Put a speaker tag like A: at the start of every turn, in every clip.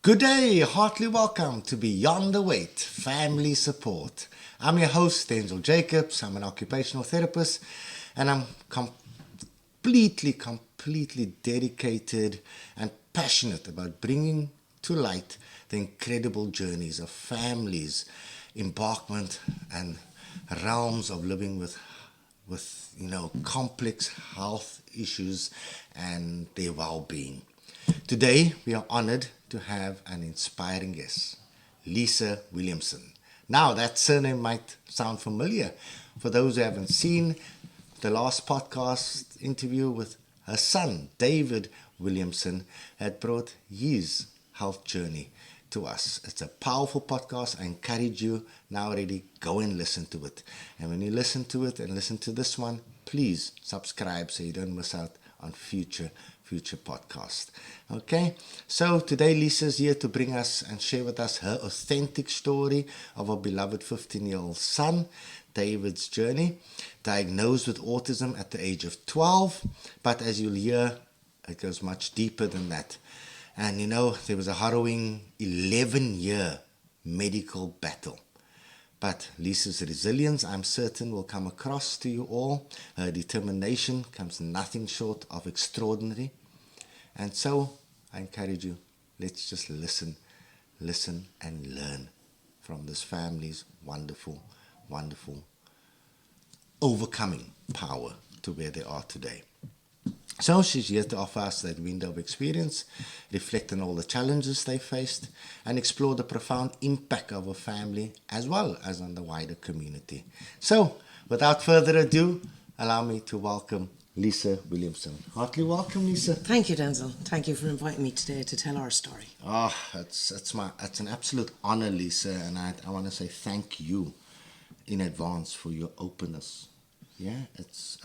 A: Good day, heartily welcome to Beyond the Weight Family Support. I'm your host, Denzel Jacobs. I'm an occupational therapist, and I'm completely dedicated and passionate about bringing to light the incredible journeys of families, embarkment, and realms of living with complex health issues and their well-being. Today, we are honored to have an inspiring guest, Lisa Williamson. Now, that surname might sound familiar for those who haven't seen the last podcast interview with her son, David Williamson, had brought his health journey to us. It's a powerful podcast. I encourage you now already, go and listen to it. And when you listen to it and listen to this one, please subscribe so you don't miss out on future podcast. Okay, so today Lisa's here to bring us and share with us her authentic story of her beloved 15-year-old son, David's journey, diagnosed with autism at the age of 12, but as you'll hear, it goes much deeper than that. And there was a harrowing 11-year medical battle. But Lisa's resilience, I'm certain, will come across to you all. Her determination comes nothing short of extraordinary. And so, I encourage you, let's just listen and learn from this family's wonderful overcoming power to where they are today. So she's here to offer us that window of experience, reflect on all the challenges they faced, and explore the profound impact of her family as well as on the wider community. So, without further ado, allow me to welcome Lisa Williamson. Heartily welcome, Lisa.
B: Thank you, Denzel. Thank you for inviting me today to tell our story.
A: It's an absolute honor, Lisa, and I want to say thank you in advance for your openness. Yeah, it's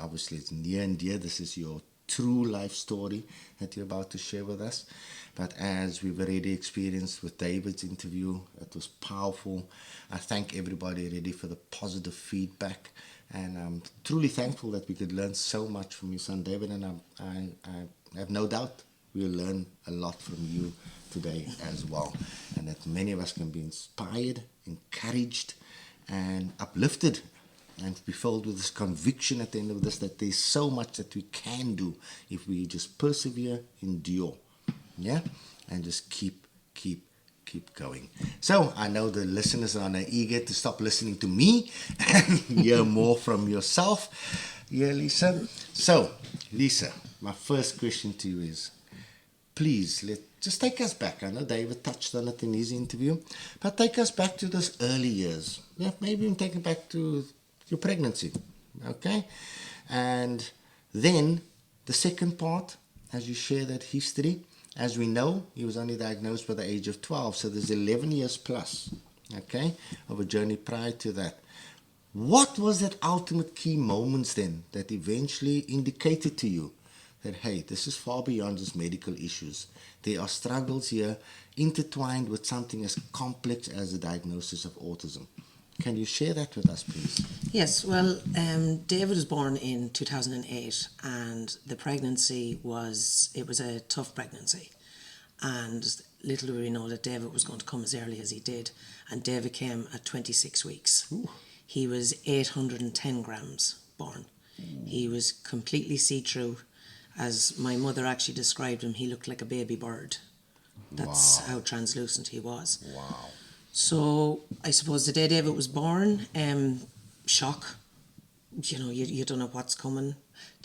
A: near and dear. This is your true life story that you're about to share with us. But as we've already experienced with David's interview, it was powerful. I thank everybody already for the positive feedback, and I'm truly thankful that we could learn so much from your son David, and I have no doubt we'll learn a lot from you today as well, and that many of us can be inspired, encouraged, and uplifted, and be filled with this conviction at the end of this that there's so much that we can do if we just persevere, endure, and just keep going. So I know the listeners are now eager to stop listening to me and hear more from yourself. Yeah, Lisa. So, Lisa, my first question to you is, please, just take us back. I know David touched on it in his interview, but take us back to those early years. Yeah, maybe even take it back to your pregnancy, okay? And then the second part, as you share that history, as we know, he was only diagnosed by the age of 12, so there's 11 years plus, okay, of a journey prior to that. What was that ultimate key moments then that eventually indicated to you that, hey, this is far beyond just medical issues. There are struggles here intertwined with something as complex as the diagnosis of autism. Can you share that with us, please?
B: Yes, well, David was born in 2008, and the pregnancy was a tough pregnancy. And little do we know that David was going to come as early as he did, and David came at 26 weeks. Ooh. He was 810 grams born. Ooh. He was completely see-through. As my mother actually described him, he looked like a baby bird. That's how translucent he was.
A: Wow.
B: So I suppose the day David was born, shock, you don't know what's coming,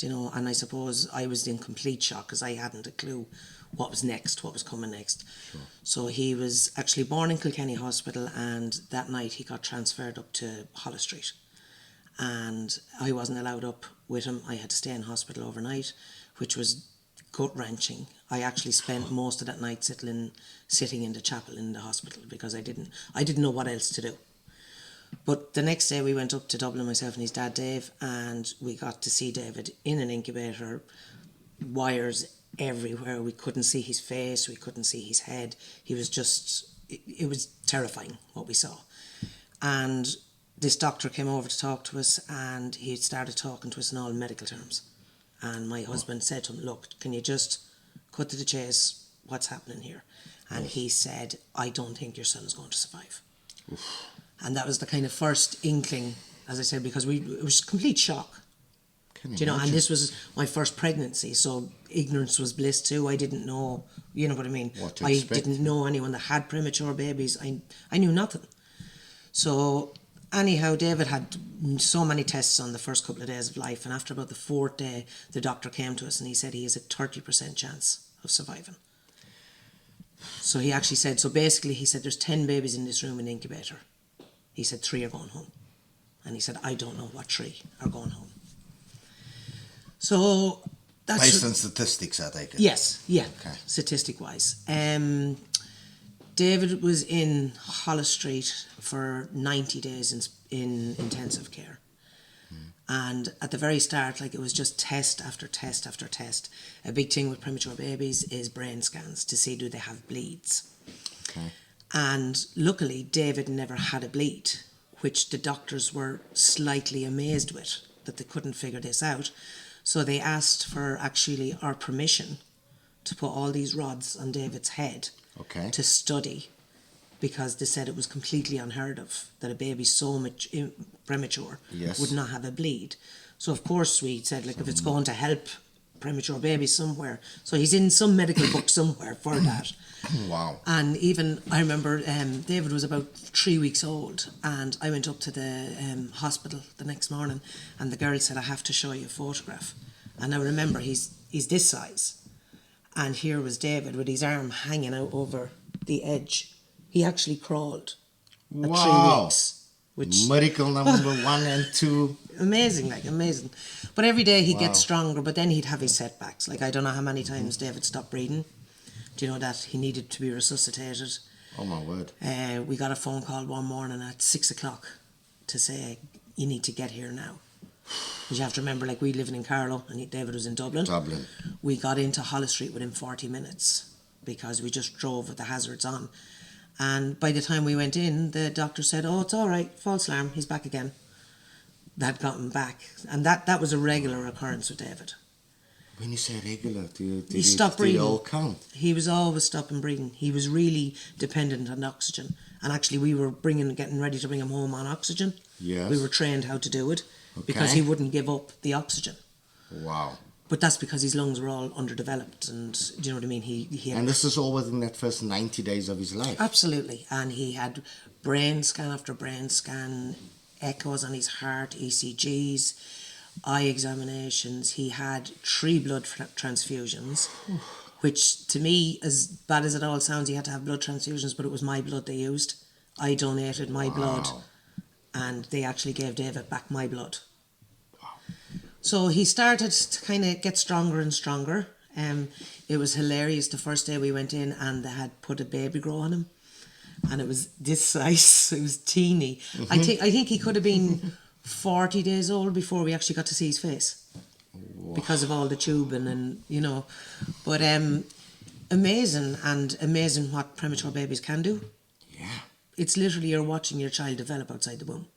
B: and I suppose I was in complete shock because I hadn't a clue what was coming next. Sure. So he was actually born in Kilkenny Hospital, and that night he got transferred up to Holles Street, and I wasn't allowed up with him. I had to stay in hospital overnight, which was gut-wrenching. I actually spent most of that night sitting in the chapel in the hospital because I didn't know what else to do. But the next day we went up to Dublin, myself and his dad Dave, and we got to see David in an incubator, wires everywhere. We couldn't see his face, we couldn't see his head. It was terrifying what we saw. And this doctor came over to talk to us, and he started talking to us in all medical terms. And my husband said to him, look, can you just cut to the chase, what's happening here? And he said, I don't think your son is going to survive.
A: Oof.
B: And that was the kind of first inkling, as I said, because it was complete shock.
A: Can
B: Do you know, and
A: imagine.
B: this was my first pregnancy, so ignorance was bliss too. I didn't know, you know what I mean?
A: What to
B: I
A: expect.
B: didn't know anyone that had premature babies. I knew nothing. So anyhow, David had so many tests on the first couple of days of life, and after about the fourth day, the doctor came to us and he said he has a 30% chance of surviving. So he actually said, so basically he said there's 10 babies in this room in the incubator. He said 3 are going home. And he said, I don't know what 3 are going home. So that's...
A: Based on statistics, I take it.
B: Yes, yeah,
A: Okay.
B: statistic-wise. David was in Hollis Street for 90 days in intensive care. And at the very start, like, it was just test after test after test. A big thing with premature babies is brain scans to see do they have bleeds.
A: Okay.
B: And luckily, David never had a bleed, which the doctors were slightly amazed with, that they couldn't figure this out. So they asked for actually our permission to put all these rods on David's head
A: Okay.
B: to study, because they said it was completely unheard of that a baby so much premature
A: Yes.
B: would not have a bleed. So of course we said, like, if it's going to help premature babies somewhere, so he's in some medical book somewhere for that.
A: Wow.
B: And even I remember David was about 3 weeks old, and I went up to the hospital the next morning, and the girl said, I have to show you a photograph. And I remember he's this size, and here was David with his arm hanging out over the edge. He actually crawled at 3
A: Wow.
B: weeks, which
A: Miracle number 1 and 2.
B: amazing, like, amazing. But every day he'd
A: Wow.
B: get stronger, but then he'd have his setbacks. Like, I don't know how many times David stopped breathing. Do you know that he needed to be resuscitated?
A: Oh my word.
B: We got a phone call one morning at 6 o'clock to say, you need to get here now. Because you have to remember, like, we living in Carlow and David was in Dublin.
A: Dublin.
B: We got into Hollis Street within 40 minutes because we just drove with the hazards on. And by the time we went in, the doctor said, oh, it's all right, false alarm, he's back again. That got him back. And that was a regular occurrence with David.
A: When you say regular, did
B: He stopped breathing.
A: all count?
B: He was always stopping breathing. He was really dependent on oxygen. And actually we were getting ready to bring him home on oxygen.
A: Yes.
B: We were trained how to do it because
A: Okay.
B: he wouldn't give up the oxygen.
A: Wow.
B: But that's because his lungs were all underdeveloped, and do you know what I mean? He had,
A: And this is all within that first 90 days of his life.
B: absolutely, and he had brain scan after brain scan, echoes on his heart, ECGs, eye examinations. He had 3 blood transfusions, which to me, as bad as it all sounds, he had to have blood transfusions, but it was my blood they used. I donated my blood, and they actually gave David back my blood. So he started to kind of get stronger and stronger. It was hilarious the first day we went in, and they had put a baby grow on him, and it was this size. It was teeny. I think he could have been 40 days old before we actually got to see his face, because of all the tubing and, you know. But amazing what premature babies can do.
A: Yeah.
B: It's literally you're watching your child develop outside the womb.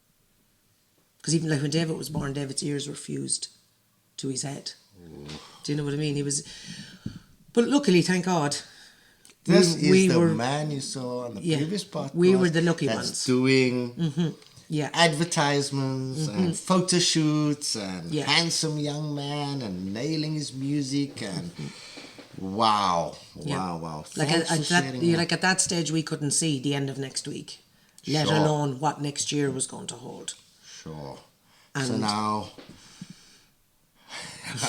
B: Because even like when David was born, David's ears were fused to his head. Do you know what I mean? He was... But luckily, thank God,
A: This
B: we
A: is the
B: were...
A: man you saw on the
B: Yeah,
A: previous podcast.
B: we were the lucky
A: that's
B: ones.
A: doing
B: Yeah.
A: advertisements and photo shoots and
B: Yeah.
A: handsome young man and nailing his music and wow.
B: Like
A: Thanks for sharing that.
B: like at that stage, we couldn't see the end of next week, let
A: Sure.
B: alone what next year was going to hold.
A: Sure. So
B: And-
A: now,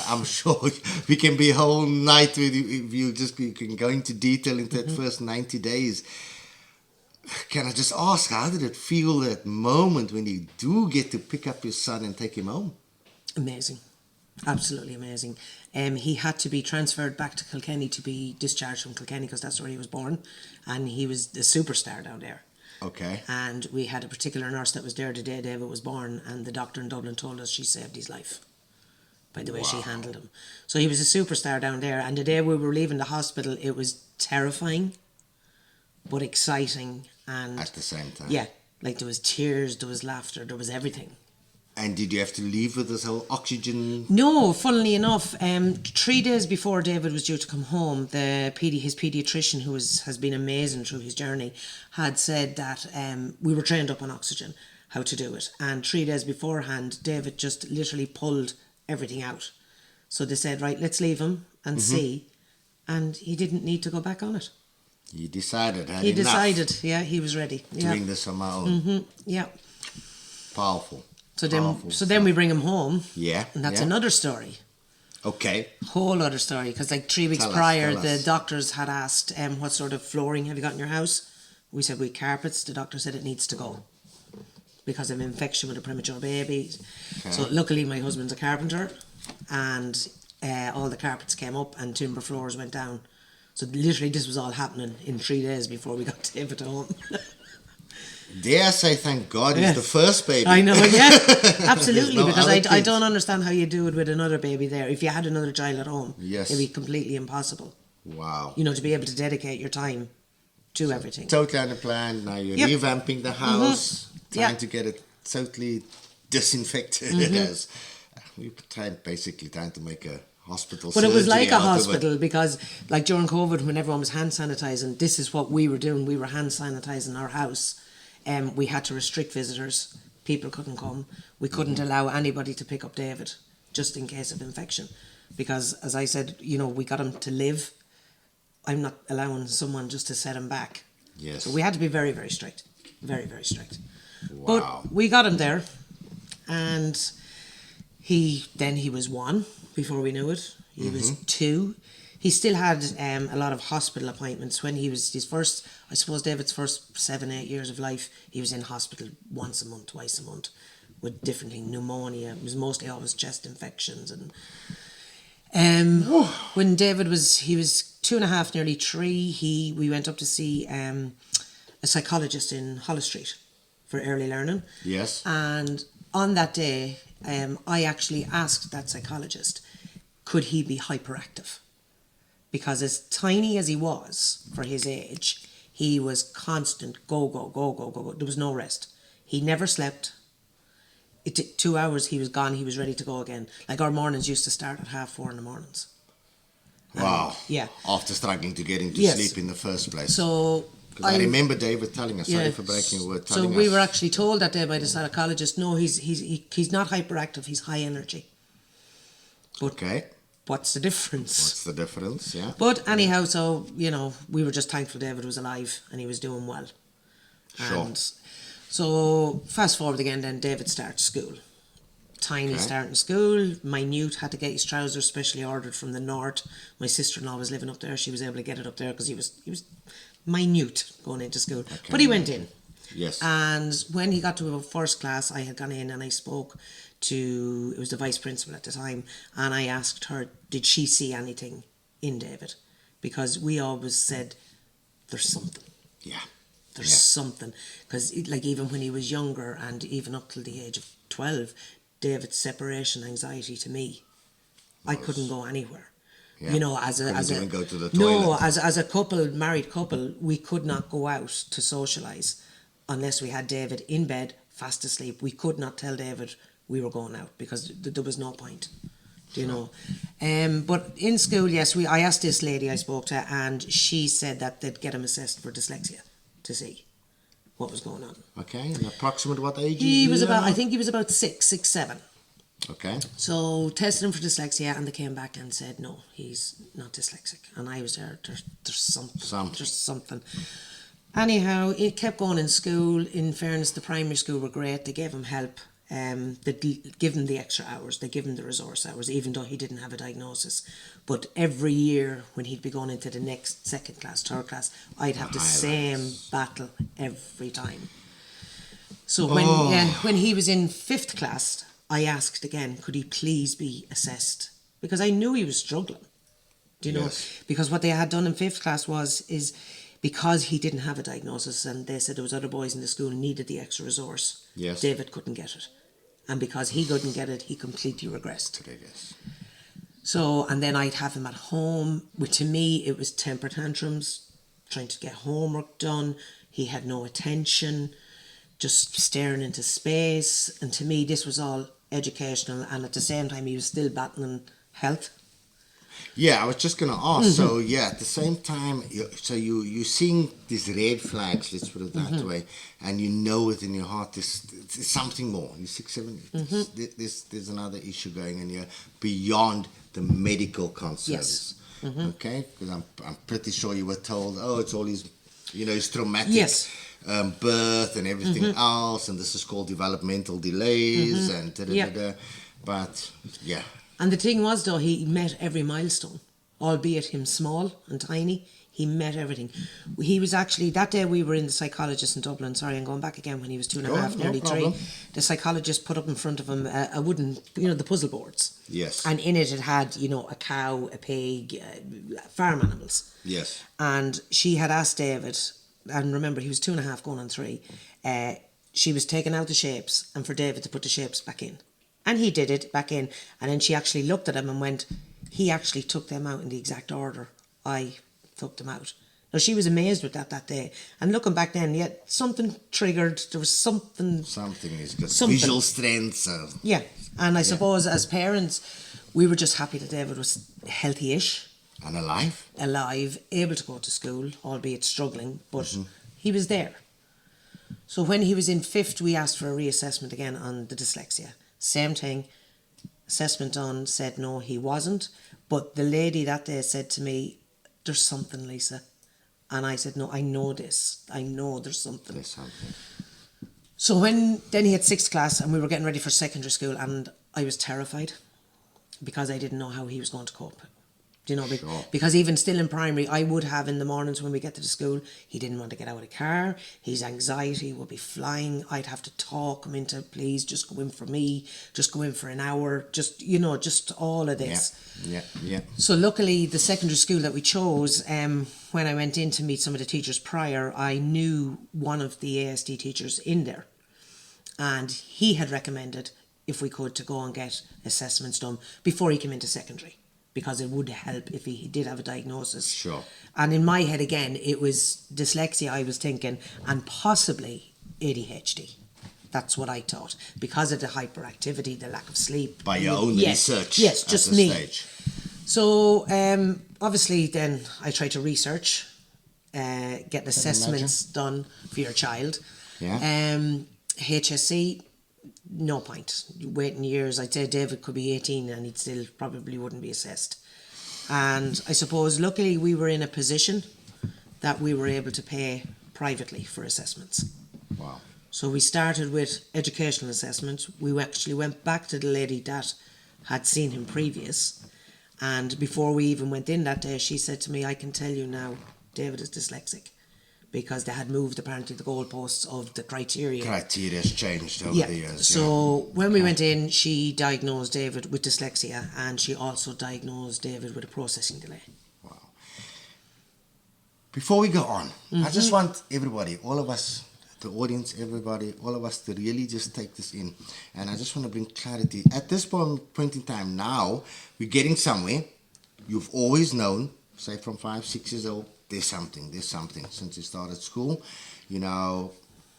A: I'm sure we can be a whole night with you if you can go into detail into that first 90 days. Can I just ask, how did it feel that moment when you do get to pick up your son and take him home?
B: Amazing. Absolutely amazing. He had to be transferred back to Kilkenny to be discharged from Kilkenny because that's where he was born, and he was the superstar down there.
A: Okay.
B: And we had a particular nurse that was there the day David was born, and the doctor in Dublin told us she saved his life by the way she handled him. So he was a superstar down there, and the day we were leaving the hospital, it was terrifying but exciting, and
A: At the same time.
B: yeah, like there was tears, there was laughter, there was everything.
A: And did you have to leave with this whole oxygen?
B: No, funnily enough, 3 days before David was due to come home, his paediatrician, who has been amazing through his journey, had said that we were trained up on oxygen, how to do it. And 3 days beforehand, David just literally pulled everything out. So they said, right, let's leave him and see. And he didn't need to go back on it.
A: He decided,
B: He decided, yeah, he was ready.
A: Doing this on my own.
B: Yeah.
A: Powerful.
B: So then we bring him home.
A: Yeah.
B: And that's another story.
A: Okay.
B: Whole other story, because like 3 weeks prior, the doctors had asked, what sort of flooring have you got in your house? We said, we carpets. The doctor said it needs to go because of infection with a premature baby. Okay. So luckily my husband's a carpenter, and all the carpets came up and timber floors went down. So literally this was all happening in 3 days before we got David home.
A: Dare I say thank God he's the first baby.
B: I know, yeah, absolutely, because I don't understand how you do it with another baby there. If you had another child at home, it'd be completely impossible.
A: Wow.
B: You know, to be able to dedicate your time to everything.
A: Totally on the plan. Now you're revamping the house, trying to get it totally disinfected. As we basically trying to make a hospital.
B: But it was like a hospital, because like during COVID, when everyone was hand sanitizing, this is what we were doing. We were hand sanitizing our house. We had to restrict visitors. People couldn't come. We couldn't allow anybody to pick up David, just in case of infection. Because, as I said, you know, we got him to live. I'm not allowing someone just to set him back.
A: Yes.
B: So we had to be very, very strict. Very, very strict.
A: Wow.
B: But we got him there. And he was 1 before we knew it. He was 2. He still had a lot of hospital appointments. When he was his first, I suppose David's first 7-8 years of life, he was in hospital once a month, twice a month, with different things, pneumonia. It was mostly always chest infections. And when David was 2.5, nearly 3, we went up to see a psychologist in Hollis Street for early learning.
A: Yes.
B: And on that day, I actually asked that psychologist, could he be hyperactive? Because as tiny as he was for his age, he was constant go, go, go, go, go, go. There was no rest. He never slept. It took 2 hours, he was gone, he was ready to go again. Like our mornings used to start at 4:30 in the mornings.
A: Wow.
B: Yeah.
A: After struggling to get him to sleep in the first place.
B: So
A: I remember David telling us, sorry for breaking your word,
B: so we were actually told that day by the psychologist, no, he's not hyperactive, he's high energy. But
A: okay.
B: What's the difference?
A: What's the difference, yeah.
B: But anyhow, so, you know, we were just thankful David was alive and he was doing well.
A: Sure.
B: And so, fast forward again, then David starts school. Tiny starting school, minute, had to get his trousers specially ordered from the north. My sister-in-law was living up there, she was able to get it up there because he was minute going into school. But he went in.
A: Yes.
B: And when he got to first class, I had gone in and I spoke to, it was the vice principal at the time, and I asked her, did she see anything in David? Because we always said, there's something.
A: Yeah.
B: There's something. Because like even when he was younger and even up till the age of 12, David's separation anxiety to me, I couldn't go anywhere. Yeah. You know,
A: even go to the toilet.
B: No, as a couple, married couple, we could not go out to socialise unless we had David in bed, fast asleep. We could not tell David we were going out because there was no point, you know. But in school, yes, I asked this lady I spoke to, and she said that they'd get him assessed for dyslexia to see what was going on.
A: Okay, and approximate what age?
B: I think he was about 6, 7.
A: Okay.
B: So tested him for dyslexia, and they came back and said no, he's not dyslexic. And I was there. There's something. There's something. Anyhow, it kept going in school. In fairness, the primary school were great. They gave him help. They give him the extra hours. They give him the resource hours, even though he didn't have a diagnosis. But every year, when he'd be going into the next 2nd class, 3rd class, I'd have the same battle every time. So when he was in 5th class, I asked again, could he please be assessed? Because I knew he was struggling. Do you know?
A: Yes.
B: Because what they had done in 5th class is because he didn't have a diagnosis, and they said there was other boys in the school who needed the extra resource.
A: Yes.
B: David couldn't get it. And because he couldn't get it, he completely regressed.
A: Yes.
B: So, and then I'd have him at home. To me, it was temper tantrums, trying to get homework done. He had no attention. just staring into space. And to me, this was all educational, and at the same time, he was still battling health.
A: Yeah, I was just going to ask. So, yeah, at the same time, you're seeing these red flags, let's put it that way, and you know within your heart there's something more. You're 6, 7, there's another issue going on here beyond the medical concerns.
B: Yes.
A: Okay? Because I'm pretty sure you were told, oh, it's all his, his traumatic
B: Yes.
A: birth and everything else, and this is called developmental delays and da-da-da-da. But, yeah.
B: And the thing was, though, he met every milestone, albeit him small and tiny. He met everything. He was actually, that day we were in the psychologist in Dublin, sorry, I'm going back again, when he was 2.5, nearly 3. The psychologist put up in front of him a wooden, the puzzle boards.
A: Yes.
B: And in it had, a cow, a pig, farm animals.
A: Yes.
B: And she had asked David, and remember, he was 2.5 going on 3, she was taking out the shapes and for David to put the shapes back in. And he did it back in. And then she actually looked at him and went, he actually took them out in the exact order I took them out. Now, she was amazed with that day. And looking back then, yet something triggered. There was something.
A: Something is good. Visual strength.
B: Yeah. And I suppose as parents, we were just happy that David was healthy-ish.
A: And alive.
B: Alive, able to go to school, albeit struggling. But he was there. So when he was in 5th, we asked for a reassessment again on the dyslexia. Same thing, assessment done, said no, he wasn't. But the lady that day said to me, there's something, Lisa. And I said, no, I know this. I know there's something.
A: There's something.
B: So then he had 6th class and we were getting ready for secondary school, and I was terrified because I didn't know how he was going to cope.
A: Sure.
B: Because even still in primary, I would have in the mornings when we get to the school, he didn't want to get out of the car, his anxiety would be flying, I'd have to talk him into, please, just go in for me, just go in for an hour, just all of this.
A: Yeah.
B: So luckily, the secondary school that we chose, when I went in to meet some of the teachers prior, I knew one of the ASD teachers in there, and he had recommended, if we could, to go and get assessments done before he came into secondary, because it would help if he did have a diagnosis.
A: Sure.
B: And in my head again, it was dyslexia, I was thinking, and possibly ADHD. That's what I thought, because of the hyperactivity, the lack of sleep.
A: By your own research.
B: Yes,
A: at
B: just
A: this
B: me.
A: Stage.
B: So obviously then I tried to research, get assessments done for your child.
A: Yeah.
B: HSC, no point. Waiting years. I'd say David could be 18 and he'd still probably wouldn't be assessed. And I suppose luckily we were in a position that we were able to pay privately for assessments.
A: Wow.
B: So we started with educational assessments. We actually went back to the lady that had seen him previous, and before we even went in that day, she said to me, I can tell you now, David is dyslexic, because they had moved apparently the goalposts of the criteria.
A: Criteria's changed over the years.
B: So when we went in, she diagnosed David with dyslexia, and she also diagnosed David with a processing delay.
A: Wow. Before we go on, I just want everybody, all of us, the audience, everybody, all of us to really just take this in. And I just want to bring clarity. At this point in time now, we're getting somewhere. You've always known, say from 5, 6 years old, there's something since you started school,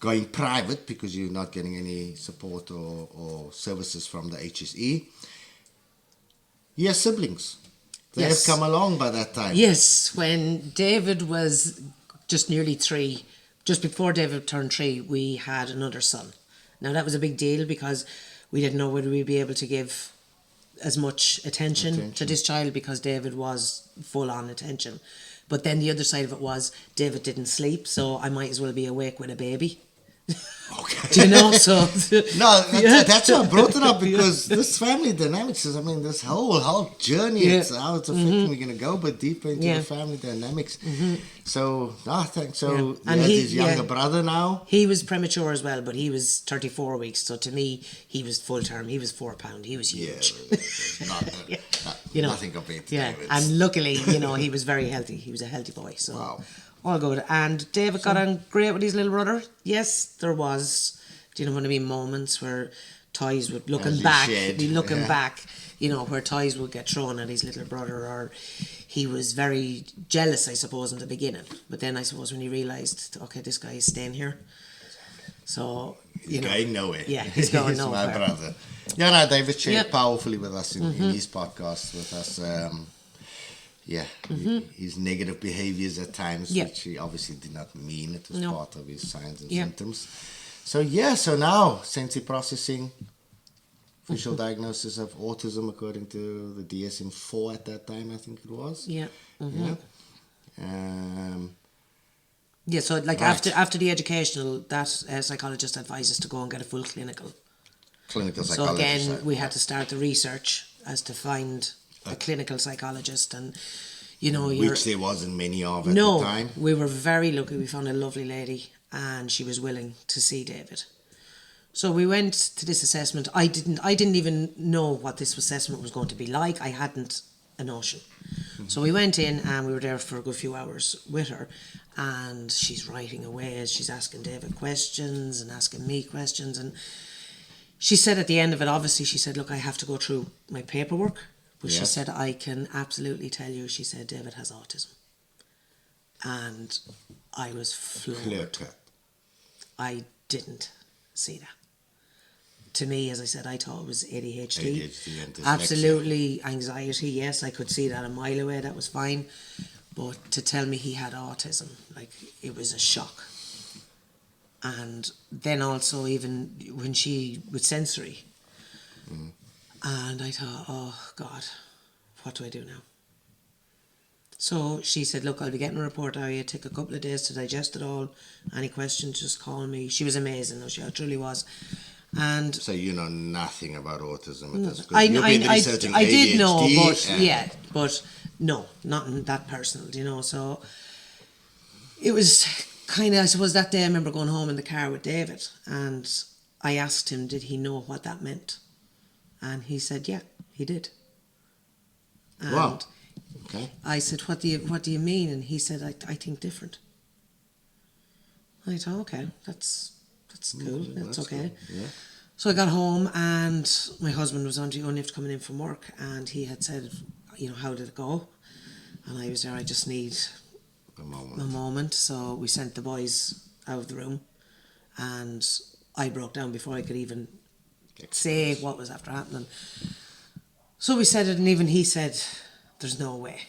A: going private because you're not getting any support or services from the HSE. Your siblings, they have come along by that time.
B: Yes, when David was just nearly 3, just before David turned 3, we had another son. Now that was a big deal because we didn't know whether we'd be able to give as much attention to this child, because David was full on attention. But then the other side of it was David didn't sleep, so I might as well be awake with a baby.
A: Okay.
B: Do you know? So
A: no, that's why I brought it up, because this family dynamics is, this whole journey, it's how it's affecting. We're going to go a bit deeper into the family dynamics. So, thanks. So,
B: and
A: his younger brother now.
B: He was premature as well, but he was 34 weeks. So to me, he was full term. He was 4 pound. He was huge.
A: Nothing compared to David.
B: And luckily, he was very healthy. He was a healthy boy. So.
A: Wow.
B: All good. And David got on great with his little brother. Yes, there was, moments where toys would, looking back, where toys would get thrown at his little brother, or he was very jealous, I suppose, in the beginning. But then I suppose when he realised, okay, this guy is staying here. So,
A: He's going nowhere.
B: Yeah, he's going nowhere.
A: My brother. Yeah, no, David shared
B: Yep.
A: powerfully with us in his podcast with us. His negative behaviors at times,
B: Yep.
A: which he obviously did not mean. It was
B: No.
A: part of his signs and
B: Yep.
A: symptoms. So now, sensory processing, official diagnosis of autism according to the DSM-4 at that time, I think it was.
B: Yeah.
A: Yeah.
B: Yeah, so like
A: Right.
B: after the educational, that psychologist advises to go and get a full clinical.
A: Clinical
B: So
A: psychologist.
B: again, we had to start the research as to find a clinical psychologist, and
A: which there wasn't many of at
B: no,
A: the time.
B: we were very lucky. We found a lovely lady, and she was willing to see David. So we went to this assessment. I didn't even know what this assessment was going to be like. I hadn't a notion. So we went in and we were there for a good few hours with her, and she's writing away as she's asking David questions and asking me questions, and she said at the end of it, obviously, she said, look, I have to go through my paperwork, but she
A: Yes.
B: said, I can absolutely tell you, she said, David has autism. And I was floored.
A: Clear cut.
B: I didn't see that. To me, as I said, I thought it was ADHD.
A: ADHD and dyslexia.
B: Absolutely anxiety, yes, I could see that a mile away, that was fine. But to tell me he had autism, like, it was a shock. And then also even when with sensory, and I thought, oh God, what do I do now? So she said, look, I'll be getting a report out of you, take a couple of days to digest it all. Any questions, just call me. She was amazing, though, she truly was. And
A: So you know nothing about autism at this
B: I
A: You've been researching
B: did know,
A: ADHD,
B: but no, not that personal, so it was kind of, I suppose that day I remember going home in the car with David, and I asked him, did he know what that meant? And he said, yeah, he did. And
A: Wow. Okay.
B: I said, what do you mean? And he said, I think different. I thought, okay, that's cool, that's okay.
A: Cool. Yeah.
B: So I got home and my husband was only coming in from work, and he had said, how did it go? And I was there, I just need
A: A
B: a moment. So we sent the boys out of the room, and I broke down before I could even say what was after happening. So we said it, and even he said, there's no way.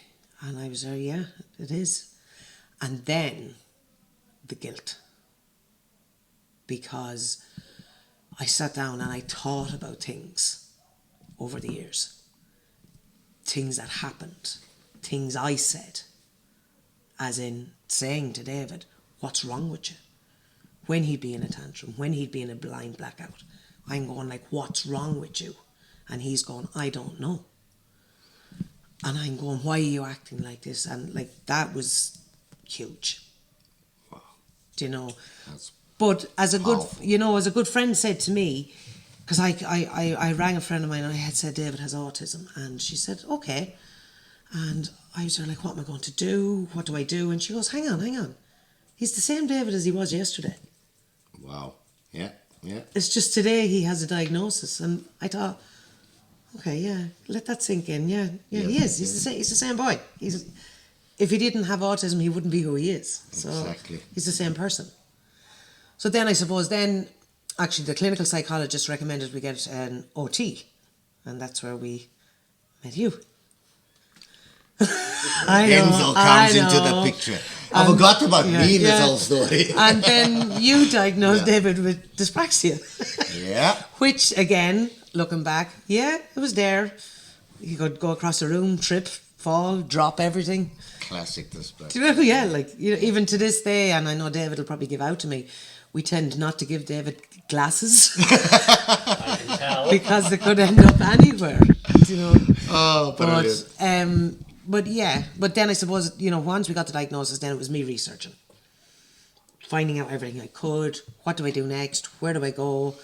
B: And I was there, yeah, it is. And then the guilt. Because I sat down and I thought about things over the years. Things that happened. Things I said. As in saying to David, what's wrong with you? When he'd be in a tantrum, when he'd be in a blind blackout, I'm going like, what's wrong with you? And he's going, I don't know. And I'm going, why are you acting like this? And like, that was huge.
A: Wow.
B: Do you know?
A: That's
B: But as a
A: powerful.
B: as a good friend said to me, because I rang a friend of mine and I had said David has autism, and she said, okay. And I was there like, what am I going to do? What do I do? And she goes, hang on. He's the same David as he was yesterday.
A: Wow. Yeah. Yeah.
B: It's just today he has a diagnosis. And I thought, okay, yeah, let that sink in. Yeah, he is. He's the same boy. If he didn't have autism, he wouldn't be who he is. So
A: Exactly.
B: he's the same person. So then I suppose actually the clinical psychologist recommended we get an OT, and that's where we met you.
A: Enzo comes into the picture. I forgot about me in this whole story.
B: And then you diagnosed David with dyspraxia.
A: Yeah.
B: Which, again, looking back, yeah, it was there. You could go across the room, trip, fall, drop everything.
A: Classic display.
B: Do you know, yeah, like, even to this day, and I know David will probably give out to me, we tend not to give David glasses
C: I can tell.
B: because they could end up anywhere, you know.
A: Oh, brilliant.
B: But then I suppose, once we got the diagnosis, then it was me researching, finding out everything I could. What do I do next? Where do I go?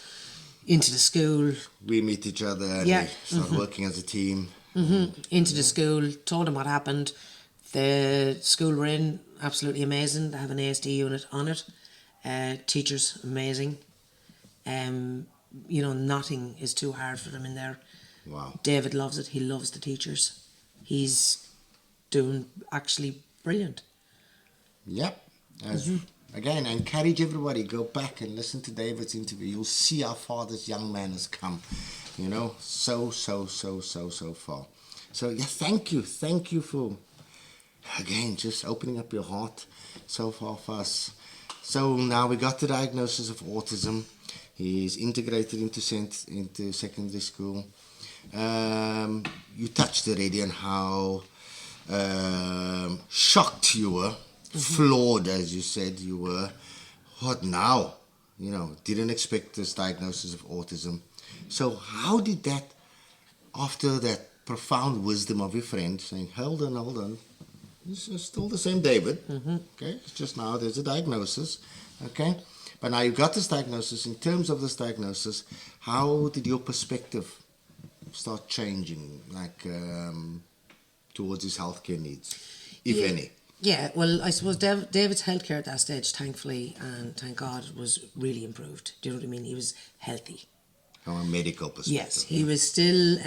B: Into the school.
A: We meet each other and
B: Yeah.
A: we start working as a team.
B: Into the school, told them what happened. The school we're in, absolutely amazing. They have an ASD unit on it. Teachers, amazing. Nothing is too hard for them in there.
A: Wow.
B: David loves it. He loves the teachers. He's doing actually brilliant.
A: Yep. again, I encourage everybody, go back and listen to David's interview. You'll see how far this young man has come, you know, so far. So yeah, thank you for, again, just opening up your heart so far for us. So now we got the diagnosis of autism. He's integrated into secondary school. You touched already on how shocked you were, flawed, as you said you were. What now? You know, didn't expect this diagnosis of autism. So how did that, after that profound wisdom of your friend saying, hold on, this is still the same David, okay? It's just now there's a diagnosis, okay? But now you've got this diagnosis. In terms of this diagnosis, how did your perspective start changing, like towards his healthcare needs, if any?
B: Yeah, well, I suppose David's healthcare at that stage, thankfully, and thank God, was really improved. Do you know what I mean? He was healthy.
A: From a medical perspective.
B: Yes, he was still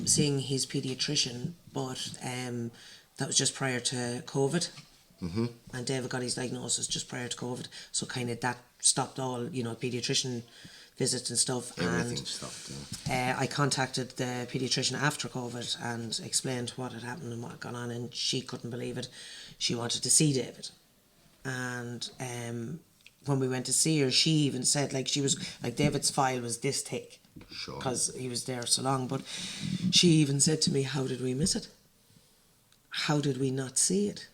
B: seeing his paediatrician, but that was just prior to COVID. Mm-hmm. And David got his diagnosis just prior to COVID. So kind of that stopped all, you know, paediatrician visits and stuff.
A: Everything
B: and
A: stopped, yeah.
B: I contacted the paediatrician after COVID and explained what had happened and what had gone on, and she couldn't believe it. She wanted to see David. And when we went to see her, she even said, like, she was, like, David's file was this thick.
A: Sure.
B: Because he was there so long. But she even said to me, how did we miss it? How did we not see it?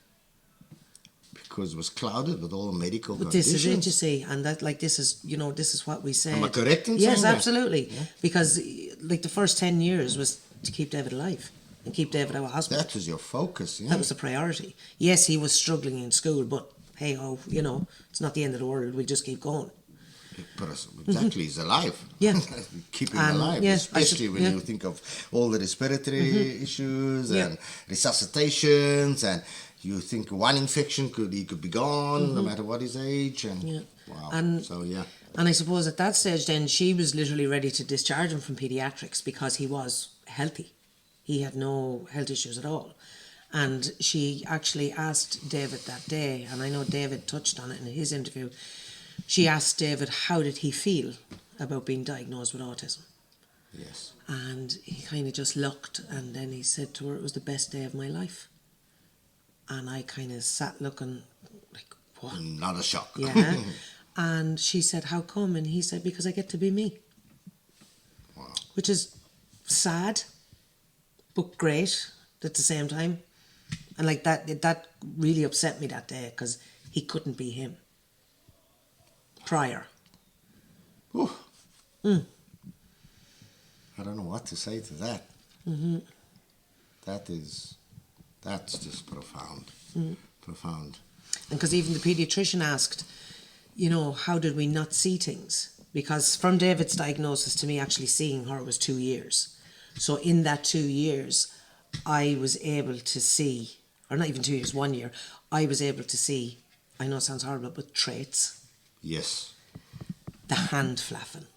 A: Because it was clouded with all the medical
B: But
A: conditions.
B: this is it, you see, and that, like, this is, you know, this is what we said.
A: Am I correct in saying
B: Yes,
A: that?
B: absolutely.
A: Yeah.
B: Because, like, the first 10 years was to keep David alive and keep David out of hospital.
A: That was your focus, yeah.
B: That was the priority. Yes, he was struggling in school, but hey ho, you know, it's not the end of the world. We'll just keep going.
A: But exactly, he's alive.
B: Yeah.
A: Keep him alive,
B: yeah,
A: especially when you think of all the respiratory issues and resuscitations, and you think one infection he could be gone no matter what his age, and wow.
B: And
A: so yeah.
B: And I suppose at that stage then she was literally ready to discharge him from paediatrics because he was healthy. He had no health issues at all. And she actually asked David that day, and I know David touched on it in his interview, she asked David how did he feel about being diagnosed with autism.
A: Yes.
B: And he kind of just looked, and then he said to her, it was the best day of my life. And I kind of sat looking like, what?
A: Not a shock.
B: Yeah. And she said, how come? And he said, because I get to be me.
A: Wow.
B: Which is sad, but great at the same time. And like that really upset me that day because he couldn't be him prior.
A: Ooh. I don't know what to say to that. That's just profound. Profound.
B: And because even the paediatrician asked, you know, how did we not see things? Because from David's diagnosis to me actually seeing her was 2 years. So in that 2 years, I was able to see, or not even 2 years, 1 year, I was able to see, I know it sounds horrible, but traits.
A: Yes.
B: The hand flapping,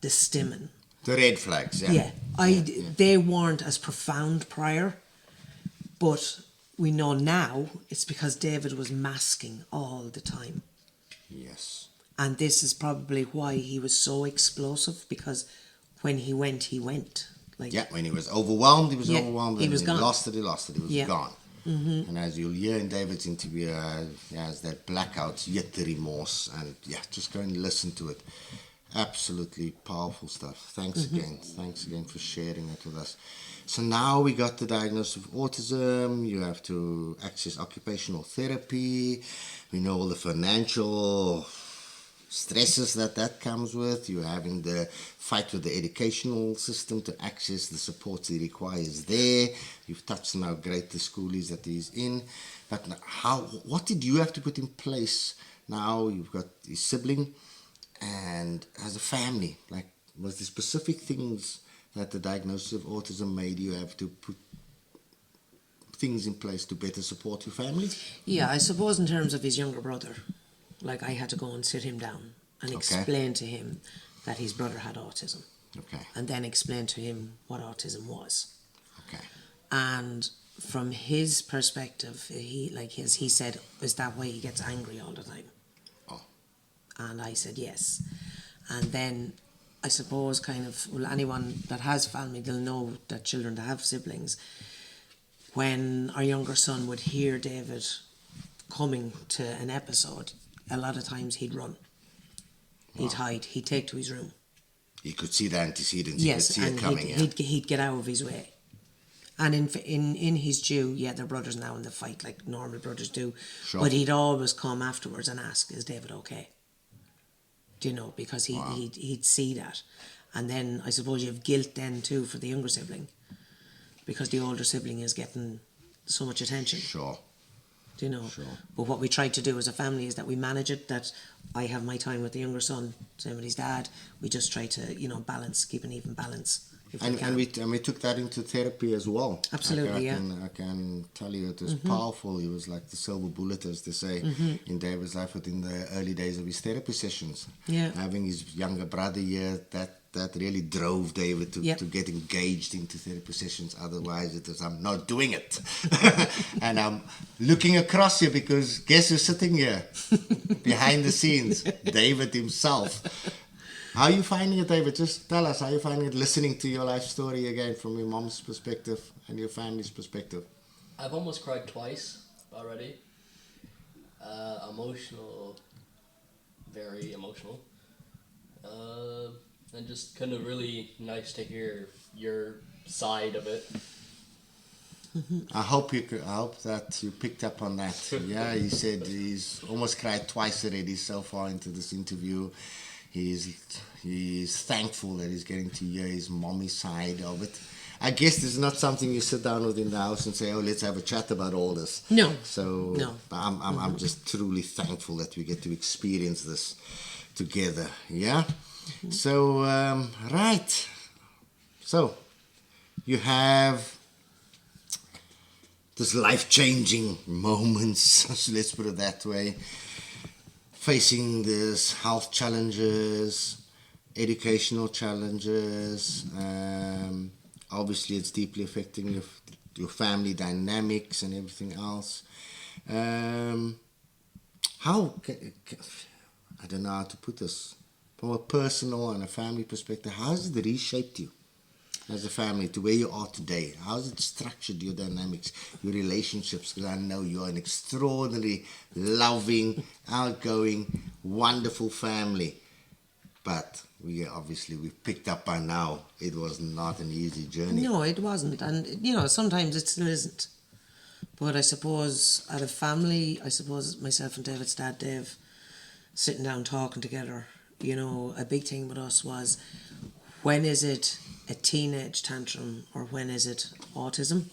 B: the stimming.
A: The red flags, yeah.
B: Yeah, they weren't as profound prior, but we know now it's because David was masking all the time.
A: Yes.
B: And this is probably why he was so explosive, because when he went. Like,
A: yeah, when he was overwhelmed, he was overwhelmed.
B: He was gone.
A: He lost it, he was gone.
B: Mm-hmm.
A: And as you'll hear in David's interview, he has that blackout, yet the remorse. And yeah, just go and listen to it. Absolutely powerful stuff. Thanks again. Thanks again for sharing it with us. So now we got the diagnosis of autism. You have to access occupational therapy. We know all the financial stresses that comes with. You're having the fight with the educational system to access the support he requires there. You've touched on how great the school is that he's in. But what did you have to put in place now? You've got his sibling and as a family, like, was there specific things that the diagnosis of autism made you have to put things in place to better support your family?
B: Yeah, I suppose in terms of his younger brother, like, I had to go and sit him down and explain to him that his brother had autism.
A: Okay.
B: And then explain to him what autism was.
A: Okay.
B: And from his perspective, he said, is that why he gets angry all the time? And I said yes. And then I suppose anyone that has family, they'll know that children that have siblings, when our younger son would hear David coming to an episode, a lot of times he'd run. He'd hide. He'd take to his room.
A: He could see the antecedents.
B: Yes,
A: he could see
B: and
A: it coming.
B: he'd get out of his way. And in his due, they're brothers now and they fight like normal brothers do.
A: Sure.
B: But he'd always come afterwards and ask, "Is David okay?" Do you know? Because he'd see that. And then I suppose you have guilt then too for the younger sibling, because the older sibling is getting so much attention.
A: Sure.
B: Do you know?
A: Sure.
B: But what we try to do as a family is that we manage it, that I have my time with the younger son, same with his dad. We just try to, balance, keep an even balance. If we can.
A: And we took that into therapy as well.
B: Absolutely,
A: I can tell you it was powerful. It was like the silver bullet, as they say, in David's life within the early days of his therapy sessions.
B: Yeah.
A: Having his younger brother here, that really drove David to get engaged into therapy sessions. Otherwise, it was, I'm not doing it. And I'm looking across here because guess who's sitting here? Behind the scenes, David himself. How are you finding it, David? Just tell us, how are you finding it listening to your life story again from your mom's perspective and your family's perspective?
C: I've almost cried twice already. Emotional, very emotional. And just kind of really nice to hear your side of it.
A: I hope that you picked up on that. Yeah, he said he's almost cried twice already so far into this interview. He's thankful that he's getting to hear his mommy's side of it. I guess this is not something you sit down within the house and say, "Oh, let's have a chat about all this."
B: No.
A: So
B: No.
A: I'm just truly thankful that we get to experience this together. Yeah. So right. So you have this life-changing moments. So let's put it that way. Facing this health challenges, educational challenges. Obviously, it's deeply affecting your family dynamics and everything else. How I don't know how to put this. From a personal and a family perspective, how has it reshaped you as a family to where you are today? How has it structured your dynamics, your relationships? Because I know you're an extraordinary, loving, outgoing, wonderful family. But we've picked up by now, it was not an easy journey.
B: No, it wasn't. And, sometimes it still isn't. But I suppose out of family, myself and David's dad, Dave, sitting down talking together, a big thing with us was, when is it a teenage tantrum or when is it autism?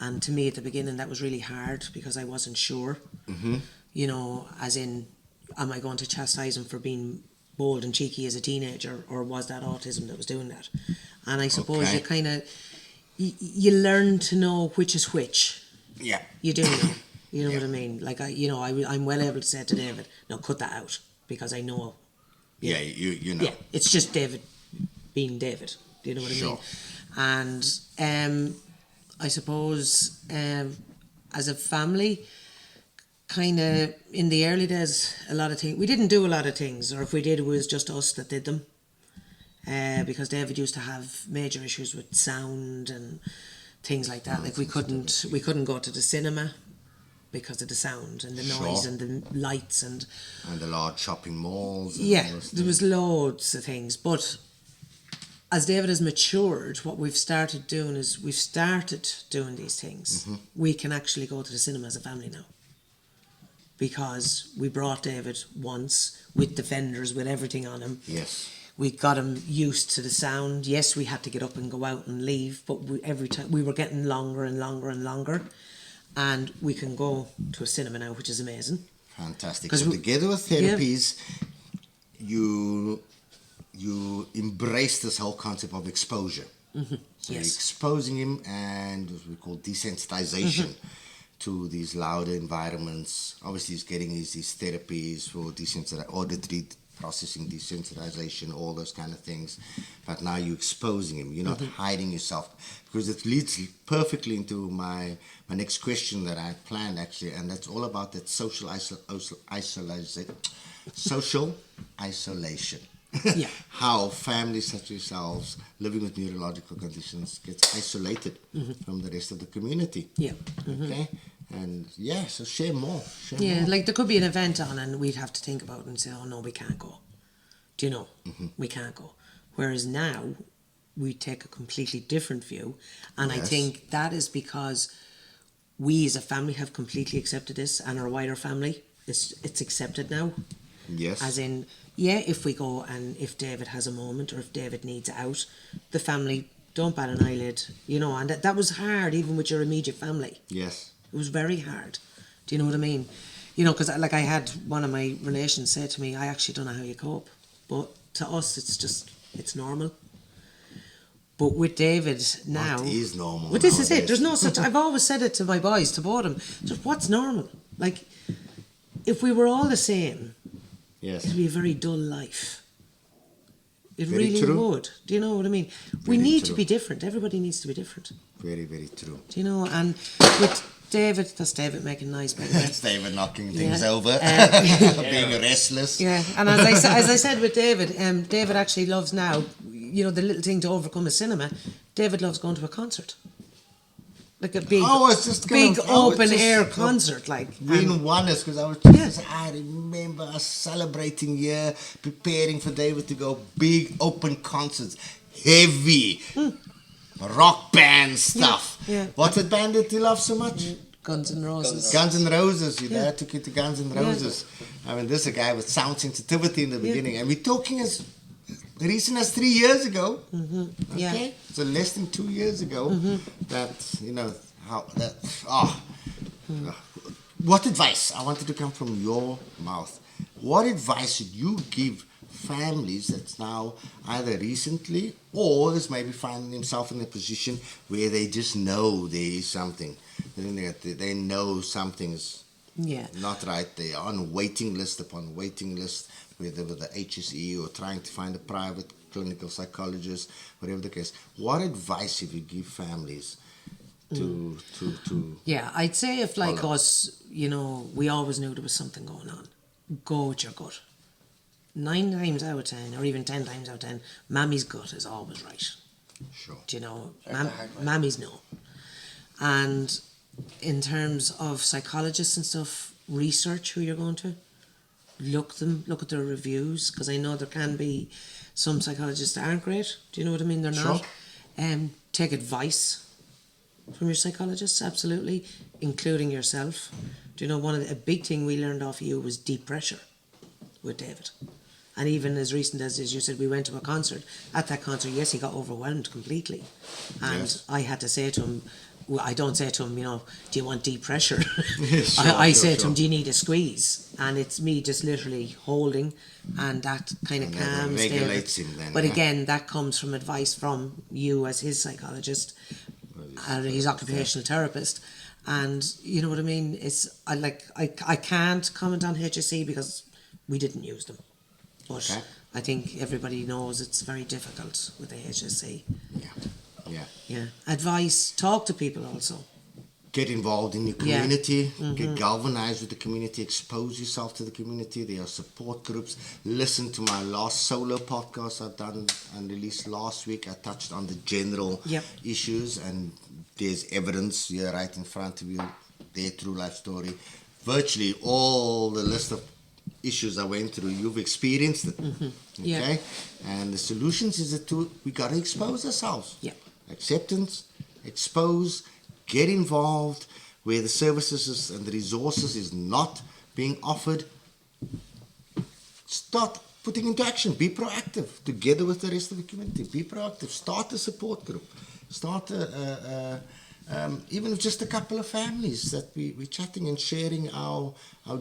B: And to me at the beginning that was really hard because I wasn't sure. As in, am I going to chastise him for being bold and cheeky as a teenager, or was that autism that was doing that? And I suppose you kind of you learn to know which is which.
A: Yeah.
B: You do know. You know what I mean? Like I'm well able to say to David, "No, cut that out," because I know.
A: Yeah, you know.
B: Yeah, it's just David being David. Do you know what I mean? And I suppose as a family, kind of in the early days, a lot of things we didn't do a lot of things, or if we did, it was just us that did them. Because David used to have major issues with sound and things like that. Like we couldn't go to the cinema because of the sound and the noise and the lights and
A: the large shopping malls.
B: There was loads of things. But as David has matured, what we've started doing is these things. We can actually go to the cinema as a family now. Because we brought David once with the fenders, with everything on him.
A: Yes.
B: We got him used to the sound. Yes, we had to get up and go out and leave, but every time we were getting longer and longer and longer. And we can go to a cinema now, which is amazing.
A: Fantastic. So together with therapies, you embrace this whole concept of exposure. So you're exposing him and what we call desensitization to these louder environments. Obviously, he's getting these therapies for auditory processing, desensitization, all those kind of things. But now you're exposing him. You're not hiding yourself, because it leads perfectly into my next question that I had planned actually, and that's all about that social isolation.
B: Yeah.
A: How families such as yourselves living with neurological conditions gets isolated from the rest of the community.
B: Yeah.
A: Okay. And yeah, so share more.
B: Yeah,
A: more.
B: like there could be an event on and we'd have to think about it and say, oh no, we can't go. Do you know? We can't go. Whereas now, we take a completely different view. And I
A: Yes.
B: think that is because we as a family have completely accepted this, and our wider family, it's accepted now.
A: Yes.
B: As in, yeah, if we go and if David has a moment or if David needs out, the family don't bat an eyelid, you know, and that was hard even with your immediate family.
A: Yes.
B: It was very hard. Do you know what I mean? You know, because like I had one of my relations say to me, I actually don't know how you cope. But to us, it's normal. But with David now...
A: What is normal?
B: Well, this is it.
A: nowadays?
B: There's no such... I've always said it to my boys, to both of them. Just what's normal? Like, if we were all the same,
A: Yes.
B: it'd be a very dull life. It
A: Very
B: really
A: true.
B: would. Do you know what I mean? We
A: Very
B: need to
A: true.
B: be different. Everybody needs to be different.
A: Very, very true.
B: Do you know? And with David, that's David making noise, by the way.
A: That's David knocking things
B: Yeah.
A: over, being restless.
B: Yeah, and as I said with David, David actually loves now, you know, the little thing to overcome is cinema. David loves going to a concert. Like a big,
A: Oh, it's just gonna-
B: big
A: oh, it's
B: open
A: just-
B: air concert. Like,
A: Being oneness, because I remember us celebrating here, preparing for David to go big open concerts, heavy rock band stuff.
B: yeah.
A: What's that band that you love so much?
B: Guns N' Roses.
A: Guns N' Roses. Your
B: Yeah.
A: dad took you to Guns N' Roses. I mean, this is a guy with sound sensitivity in the beginning, and we're talking as recent as 3 years ago.
B: Yeah.
A: Okay, so less than 2 years ago. That you know how that. What advice? I wanted to come from your mouth. What advice should you give families that's now either recently or is maybe finding themselves in a position where they just know there is something. They know something's
B: Yeah.
A: not right. They are on waiting list upon waiting list, whether with the HSE or trying to find a private clinical psychologist, whatever the case. What advice would you give families to
B: Yeah, I'd say if like
A: Follow.
B: us, you know, we always knew there was something going on. Go with your gut. 9 times out of 10, or even 10 times out of 10, mammy's gut is always right.
A: Sure.
B: Do you know,
C: Like the hard way.
B: mammy's no. And in terms of psychologists and stuff, research who you're going to. Look at their reviews, because I know there can be some psychologists that aren't great. Do you know what I mean? They're
A: Sure.
B: not. Take advice from your psychologists, absolutely, including yourself. Do you know, a big thing we learned off you was deep pressure with David. And even as recent as you said, we went to a concert. At that concert, yes, he got overwhelmed completely. And
A: Yes.
B: I had to say to him, well, I don't say to him, you know, do you want deep pressure?
A: Yes, sure,
B: I
A: sure,
B: say to
A: sure.
B: him, do you need a squeeze? And it's me just literally holding, and that kind of
A: And that
B: calms
A: regulates
B: David.
A: him then,
B: But
A: yeah.
B: again, that comes from advice from you as his psychologist and his occupational therapist. And you know what I mean? I can't comment on HSE because we didn't use them. But
A: Okay.
B: I think everybody knows it's very difficult with the HSE.
A: Yeah.
B: Yeah. Advice, talk to people also.
A: Get involved in your
B: Yeah.
A: community, get galvanized with the community, expose yourself to the community. There are support groups. Listen to my last solo podcast I've done and released last week. I touched on the general
B: Yep.
A: issues, and there's evidence here right in front of you, their true life story. Virtually all the list of issues I went through, you've experienced it.
B: Yeah.
A: Okay? And the solutions is we got to expose ourselves.
B: Yeah.
A: Acceptance, expose, get involved where the services and the resources is not being offered. Start putting into action. Be proactive together with the rest of the community. Be proactive. Start a support group. Start even if just a couple of families that we're chatting and sharing our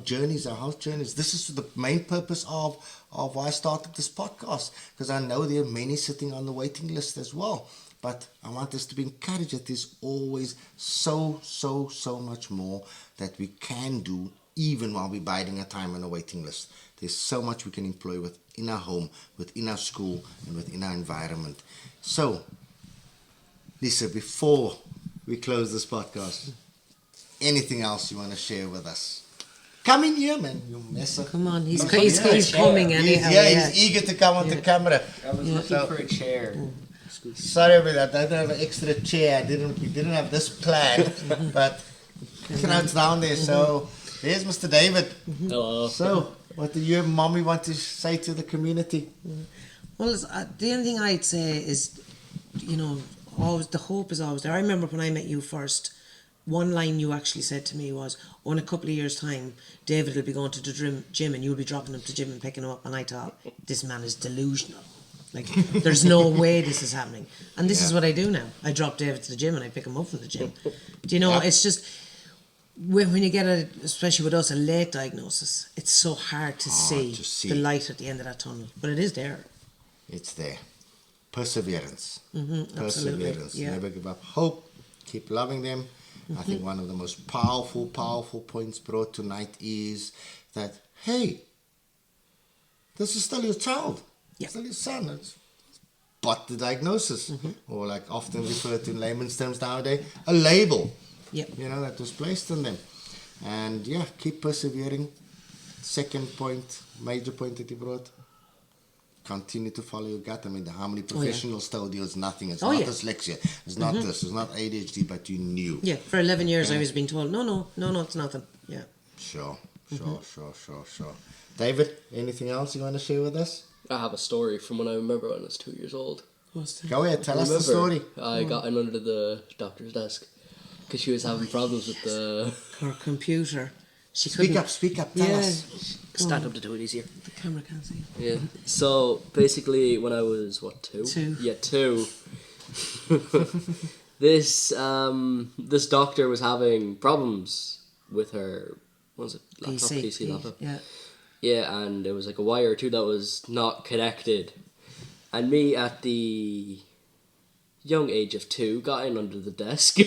A: journeys, our health journeys. This is the main purpose of why I started this podcast, because I know there are many sitting on the waiting list as well. But I want us to be encouraged that there's always so much more that we can do even while we're biding our time on a waiting list. There's so much we can employ within our home, within our school, and within our environment. So, Lisa, before we close this podcast, anything else you want to share with us? Come in here, man, you messer.
B: Come on, he's
C: Yeah.
B: coming anyhow.
A: He's eager to come on the camera.
C: I was looking for a chair.
A: Sorry about that. I don't have an extra chair. We didn't have this planned, but crowd's down there. So there's Mr. David.
C: Hello.
A: So, what do you and Mommy want to say to the community?
B: Well, the only thing I'd say is, always the hope is always there. I remember when I met you first, one line you actually said to me was, in a couple of years' time, David will be going to the gym and you'll be dropping him to gym and picking him up. And I thought, this man is delusional. Like, there's no way this is happening. And this is what I do now. I drop David to the gym and I pick him up from the gym. Do you know, it's just, when you get especially with us, a late diagnosis, it's so hard to see the light at the end of that tunnel. But it is there.
A: It's there. Perseverance.
B: Absolutely.
A: Perseverance.
B: Yeah.
A: Never give up hope. Keep loving them. I think one of the most powerful points brought tonight is that, hey, this is still your child.
B: Yeah.
A: Still your son. But the diagnosis, or like often referred to in layman's terms nowadays, a label.
B: Yeah.
A: That was placed on them. And yeah, keep persevering. Second point, major point that he brought, continue to follow your gut. I mean, how many professionals told you it's nothing? It's not dyslexia. It's not this. It's not ADHD, but you knew.
B: Yeah, for 11 years I was being told, no, it's nothing. Yeah.
A: Sure. David, anything else you want to share with us?
C: I have a story from when I remember when I was 2 years old.
A: Go ahead, tell us the story.
C: I got in under the doctor's desk because she was having problems with
B: Her computer. She
A: Speak
B: couldn't.
A: up, tell us.
C: Stand up to do it easier.
B: The camera can't see.
C: Yeah. So basically, when I was 2?
B: 2.
C: Yeah, 2. This doctor was having problems with her. What was it? Laptop, PC laptop.
B: Yeah.
C: Yeah, and there was like a wire or two that was not connected, and me at the young age of 2 got in under the desk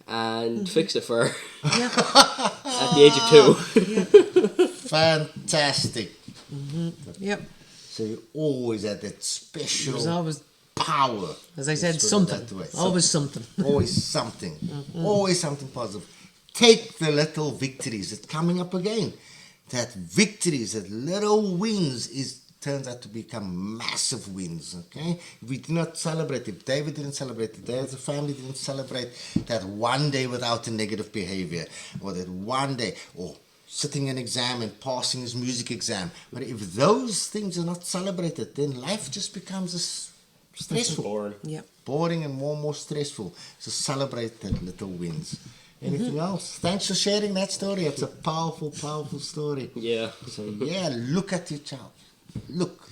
C: and fixed it for her.
B: Yeah.
C: At the age of 2.
A: Fantastic.
B: Yep.
A: So you always had that special
B: There's always,
A: power.
B: as I said,
A: Let's put it
B: something.
A: that way.
B: Always something.
A: Always something. Always something positive. Take the little victories. It's coming up again. That victories, that little wins turns out to become massive wins, okay? If we do not celebrate, if David didn't celebrate, if the family didn't celebrate that one day without a negative behavior, or that one day, or sitting an exam and passing his music exam, but if those things are not celebrated, then life just becomes stressful. Boring and more stressful. So celebrate that little wins. Anything else? Thanks for sharing that story. It's a powerful story.
C: Yeah.
A: So yeah, look at your child. Look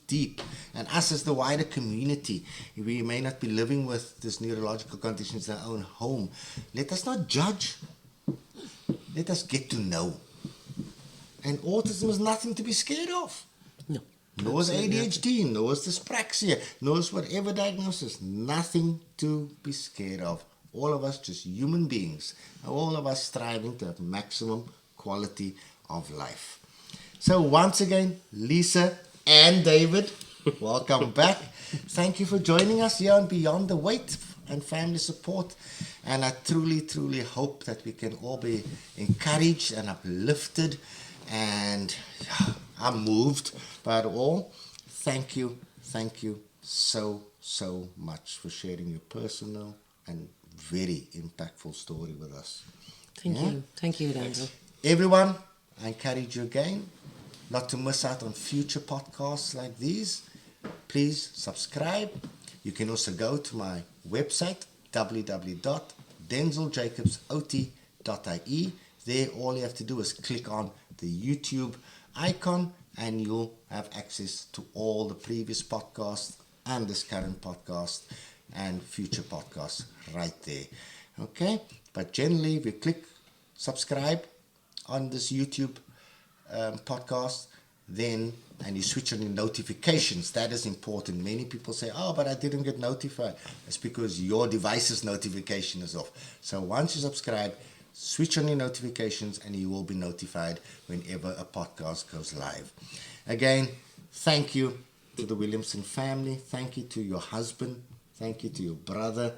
A: deep. And us as the wider community, we may not be living with this neurological conditions in our own home. Let us not judge. Let us get to know. And autism is nothing to be scared of.
B: No.
A: Nor is ADHD, nor is dyspraxia, nor is whatever diagnosis. Nothing to be scared of. All of us just human beings. All of us striving to have maximum quality of life. So once again, Lisa and David, welcome back. Thank you for joining us here on Beyond the Wait and Family Support. And I truly hope that we can all be encouraged and uplifted. And I'm moved by it all. Thank you so much for sharing your personal and very impactful story with us.
B: Thank you, Denzel.
A: Everyone, I encourage you again not to miss out on future podcasts like these. Please subscribe. You can also go to my website, www.denzeljacobsot.ie. There, all you have to do is click on the YouTube icon and you'll have access to all the previous podcasts and this current podcast and future podcasts right there. Okay? But generally, if you click subscribe on this YouTube podcast, then, and you switch on your notifications, that is important. Many people say, but I didn't get notified. It's because your device's notification is off. So once you subscribe, switch on your notifications and you will be notified whenever a podcast goes live. Again, thank you to the Williamson family. Thank you to your husband. Thank you to your brother.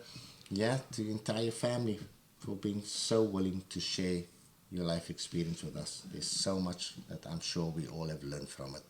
A: Yeah, to your entire family for being so willing to share your life experience with us. There's so much that I'm sure we all have learned from it.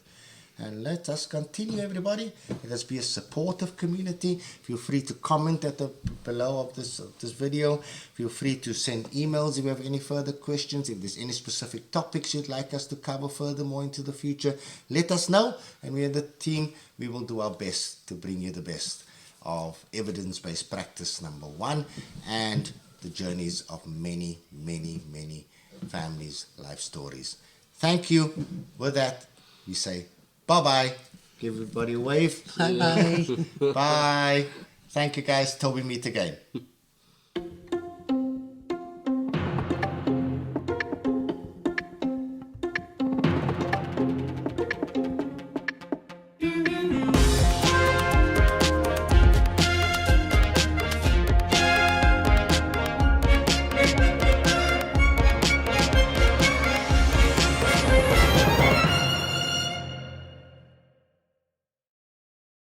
A: And let us continue, everybody. Let us be a supportive community. Feel free to comment at the below of this video. Feel free to send emails if you have any further questions. If there's any specific topics you'd like us to cover furthermore into the future, let us know. And we are the team. We will do our best to bring you the best of evidence-based practice, number one, and the journeys of many, many, many families' life stories. Thank you. With that, we say bye-bye. Give everybody a wave.
B: Bye-bye.
A: Bye. Thank you, guys. Till we meet again.